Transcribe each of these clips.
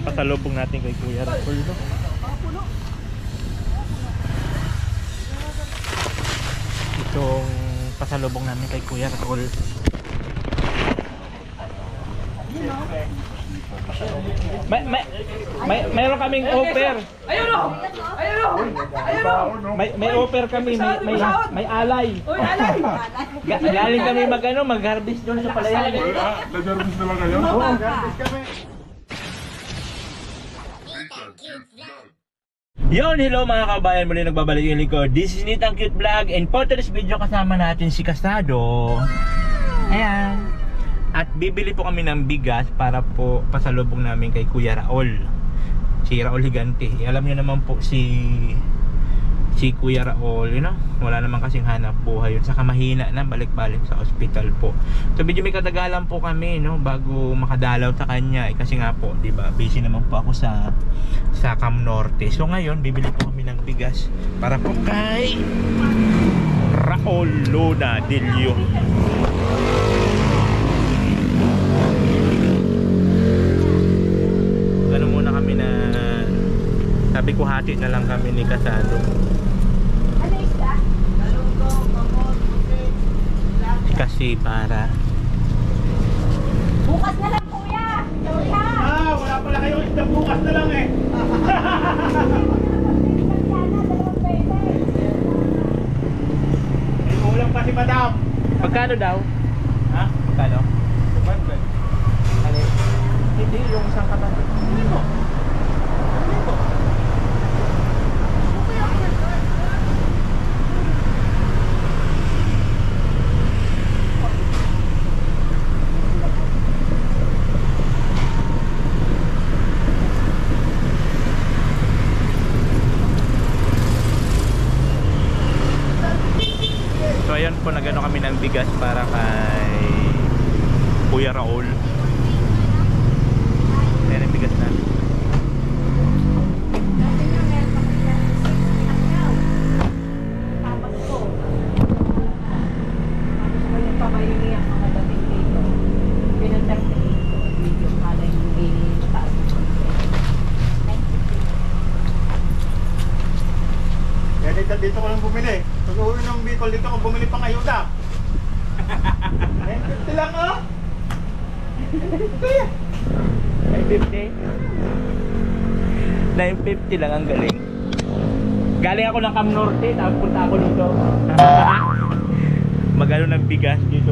pasalubong natin kay Kuya Raul, no? Itong pasalubong namin kay Kuya Raul. Mayroon kaming offer. Ayun o! Ayun o! Ayun o! May offer kami, may alay. Uy, alay! Galing kami mag-harvest doon sa palayan. Nag-harvest naman kayo? Oo, Nag-harvest kami. Yon, hello mga kabayan, muli nagbabalik yung lingkod. This is Nitang Cute Vlog, and for today's video kasama natin si Casado. Ayan. At bibili po kami ng bigas para po pasalubong namin kay Kuya Raul. Si Raul Higante. Alam niyo naman po si Kuya Raul, you know, wala naman kasing hanap buhay yun. Saka mahina na, balik-balik sa ospital po. So medyo may katagalan po kami, no, bago makadalaw sa kanya. Kasi nga po, di ba, busy naman po ako sa Cam Norte. So ngayon, bibili po kami ng bigas para po kay Raul Luna Delio. Gano'n muna kami na sabi ko hati na lang kami ni Casado. Kasi para bukas na lang kuya. Sorry ha. wala pala kayong isda, bukas na lang eh. May ulam pa si Madam. Magkano daw? Ha? Magkano? 100. Ano? Hindi yung isang katawan. Hindi mo. Hindi mo. So ayan po, nagano kami ng bigas para kay Kuya Raul. Ayan ang bigas na. Dito ko lang bumili. Pag uwi ng Bicol, dito ko bumili pang ayuda. 950 lang oh. 950 lang, ang galing. Galing ako ng Cam Norte, tapos punta ako dito. Magano ng bigas dito.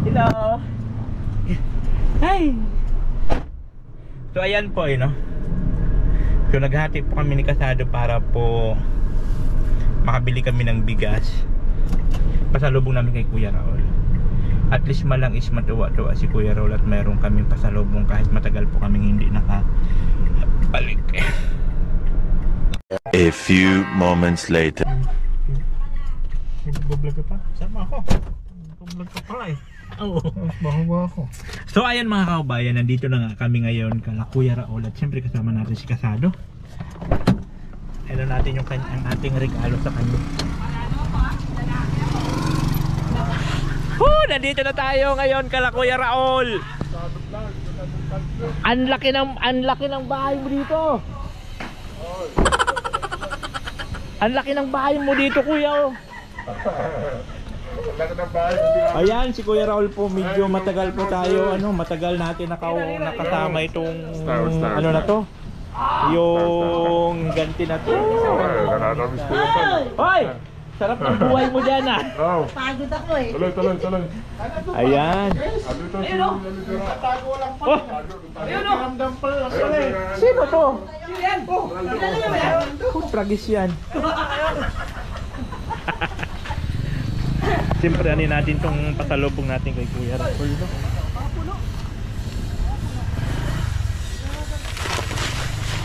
Hello. Hi. So ayan po, no. So naghati po kami ni Casado para po makabili kami ng bigas. Pasalubong namin kay Kuya Raul. At least malang is matuwa-tuwa si Kuya Raul at mayroon kaming pasalubong kahit matagal po kaming hindi nakabalik. A few moments later. Nag-vlog ka pa? Sama ako. Nag-vlog ka pala eh. Oo. Bahawa ako. So ayan mga kaubayan, nandito na nga kami ngayon kala Kuya Raul at syempre kasama natin si Casado. Ano natin yung ang ating regalo sa kanya. Nandito na tayo ngayon kala Kuya Raul. Ang laki ng bahay mo dito. Ang laki ng bahay mo dito, Kuya. Ayan si Kuya Raul po, medyo matagal po tayo, matagal natin nakasama itong ano na to, yung ganti na to. Hoy! Sarap ng buhay mo dyan ah. Pagod ako eh. Tuloy. Ayan. Ayun o! Tago lang pa. Oh! Ayun o! Ramdam pa lang pala eh. Sino to? Sino yan? Kilala niyo ba yan? Tragis yan. Siyempre ano natin tong pasalubong natin kay Kuya Raul, no?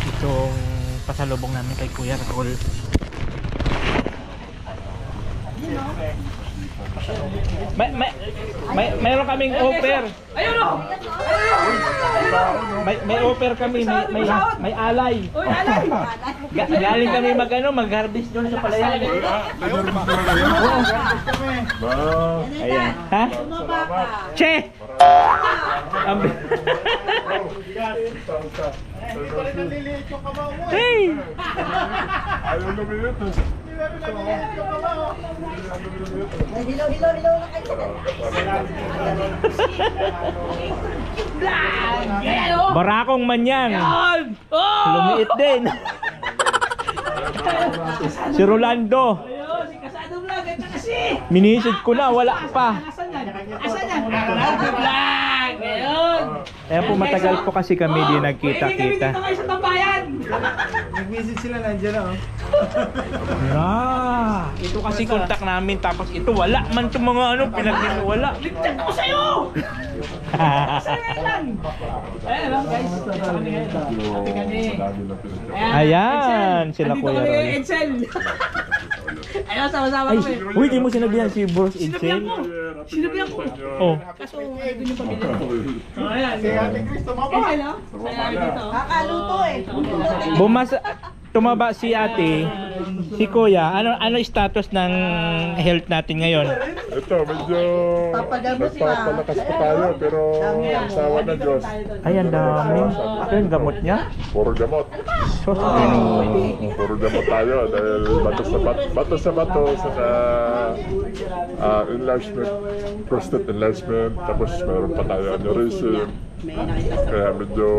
Itong pasalubong namin kay Kuya Raul. Mayroon kaming offer. Ayun o! May offer kami, may alay. Uy, alay! Galing kami mag-harvest doon sa palayan. Nag-harvest naman kayo? Oo. Ayan. Ha? Bumaba ka. Che! Hindi ko rin naliliit yung kamao mo eh. Hey! Ayaw lumiliit eh. Hindi namin naliliit yung kamao. Hello na kayo. Ayan o. Barakong man yan. Yan. Oh! Lumiit din. Si Rolando. Ayun, si Kasado Vlog. Ito kasi. Minisid ko na, wala pa. Asan yan? Asan yan? Kasado Vlog. Ayun. Kaya po matagal po kasi kami di Pwede kami nagkita-kita. dito kayo sa tambayan. Nag-visit sila nandiyan na oh. Ito kasi kontak namin tapos ito wala man itong mga ano wala. Ligtad ako sa'yo! Sa'yo lang! Ayan lang guys. Ate kami. Ayan, sila Andito Kuya kami Roy. kay Edsel. Ayun, sama-sama Ay, kami. uy, di mo sinabihan si Boss Sinabihan ko. Insel. Sinabihan ko. Oh, Kaso, doon yung pamilya ko. Ayan. Si Ate Chris tumaba. Edsel, oh. Kaya dito. Kakaluto eh. tumaba si ate, si Kuya. Ano status ng health natin ngayon? Ito, medyo Papagamot pa. nagpapalakas pa tayo, pero sawa ng Diyos. Ay, ang dami. Ito yung gamot niya. Puro gamot. So, Puro gamot tayo dahil bato sa bato, saka enlargement, prostate enlargement, tapos meron pa tayo aneurysm. Kaya medyo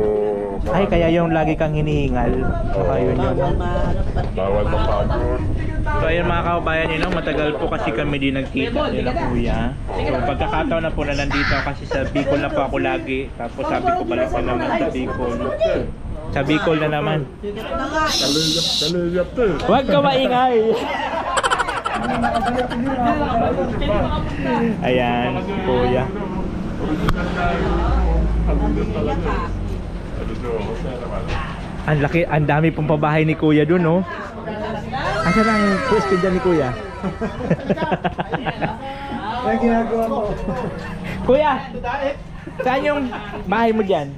ay, kaya yung lagi kang hinihingal. Saka yun yun. bawal mapagod. So ayun mga kababayan nyo, matagal po kasi kami di nagkita nila Kuya. So pagkakataon na po na nandito kasi sa Bicol na po ako lagi. Tapos sabi ko balik na naman sa Bicol. Sa Bicol na naman. Kaliyap to eh. Huwag ka maingay! Ayan, Kuya. Kaliyap talaga eh. Ano nyo, masaya naman. Ang laki, ang dami pong pabahay ni Kuya dun, no? Asan ang pwesto dyan ni Kuya? Ang ginagawa mo. Kuya! Saan yung bahay mo dyan?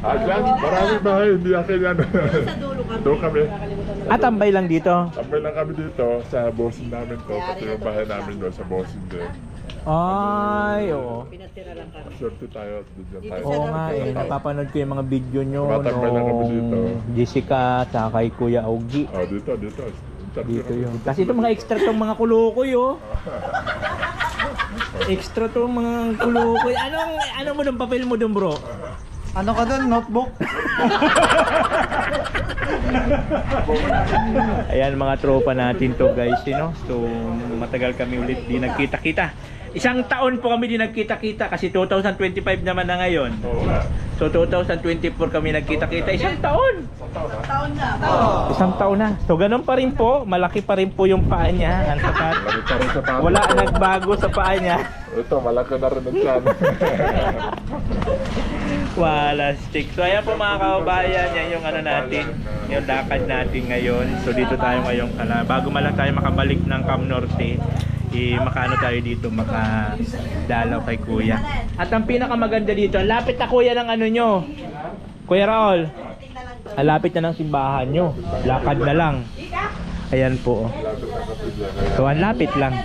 Dyan, maraming bahay, hindi akin yan. Doon kami. Tambay lang dito. Tambay lang kami dito sa bossing namin to. Pati yung bahay namin doon sa bossing din. Ay, oo. Swerte tayo at doon tayo. Oo nga eh, napapanood ko yung mga video nyo Tumatambay lang kami dito. Jessica at kay Kuya Augie. Oh, dito. Interview Dito kami. yun. Kasi itong mga extra tong mga kulukoy, oh. Extra tong mga kulukoy. Ano mo ng papel mo dun, bro? Ano ka doon? Notebook? Ayan mga tropa natin to guys, So matagal kami ulit di nagkita-kita. Isang taon po kami di nagkita-kita kasi 2025 naman na ngayon. Oo nga. So 2024 kami nagkita-kita. Isang taon! Isang taon na. So ganun pa rin po, malaki pa rin po yung paa niya. Ang tapat. Lagi pa rin sa paa. Wala nagbago sa paa niya. Ito, malaki na rin ang tiyan. Wala stick. So ayan po mga kababayan, yan yung ano natin, yung lakad natin ngayon. So dito tayo ngayon, bago man lang tayo makabalik ng Cam Norte, makaano tayo dito, makadalaw kay Kuya. At ang pinakamaganda dito, ang lapit na Kuya ng ano nyo, Kuya Raul, ang lapit na ng simbahan nyo, lakad na lang. Ayan po. So ang lapit lang.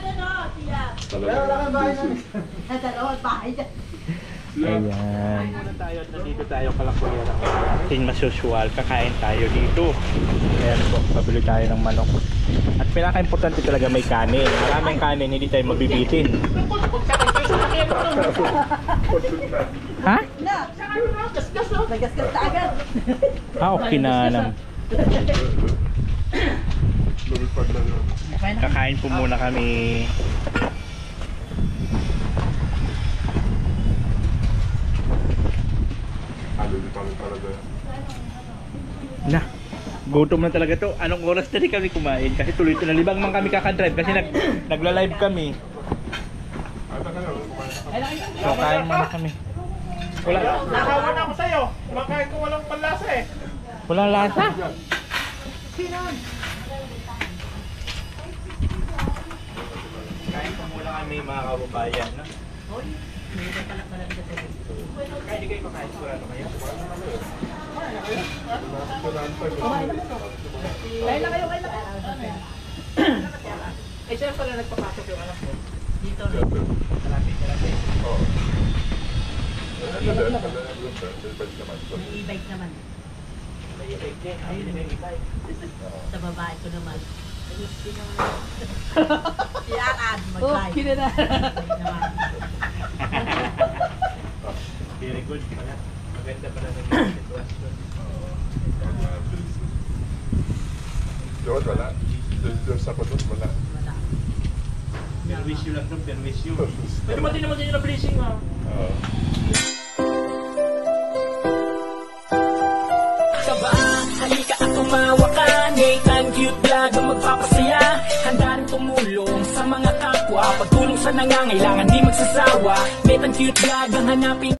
Nasa loob, bahay dyan. Ayan. Tayo at nandito tayo pala Kuya na ating masusual. Kakain tayo dito. Ayan po, pabili tayo ng manok. At pinaka-importante talaga may kanin. Maraming kanin, hindi tayo mabibitin. Ha? Nagasgas na agad. Okay na naman. Lumipad na yun. Kakain po muna kami. Lumipad na talaga. Na, gutom na talaga to. Anong oras na rin kami kumain? Kasi tuloy ito na libang man kami kakadrive. Kasi nagla-live kami. So kain muna kami. Wala. Nakawa na ako sa'yo. Makain ko walang panlasa eh. Walang lasa. Kain po muna kami mga kababayan. No? Kaya di kayo kakain sigurado kayo? Kain na kayo. Eh, saan pala nagpapasok yung anak mo? Dito. Oo. Ano din? May bike naman. May e-bike naman. May effect din. Ayun, may effect. Sa babae ko naman. Si Arad, Oh, mag-bike. kinana. Bike naman. Very good. Maganda pala ng sitwasyon. Doon, wala. Doon sa doon, wala. Wala. Perwish you lang doon, perwish you. Pwede mo din naman din yung blessing mo. Saba, halika at tumawa ka. Nathan Cute Vlog ang magpapasaya. Handa rin tumulong sa mga kapwa. Pagtulong sa nangangailangan, di magsasawa. Nathan Cute Vlog ang hanapin.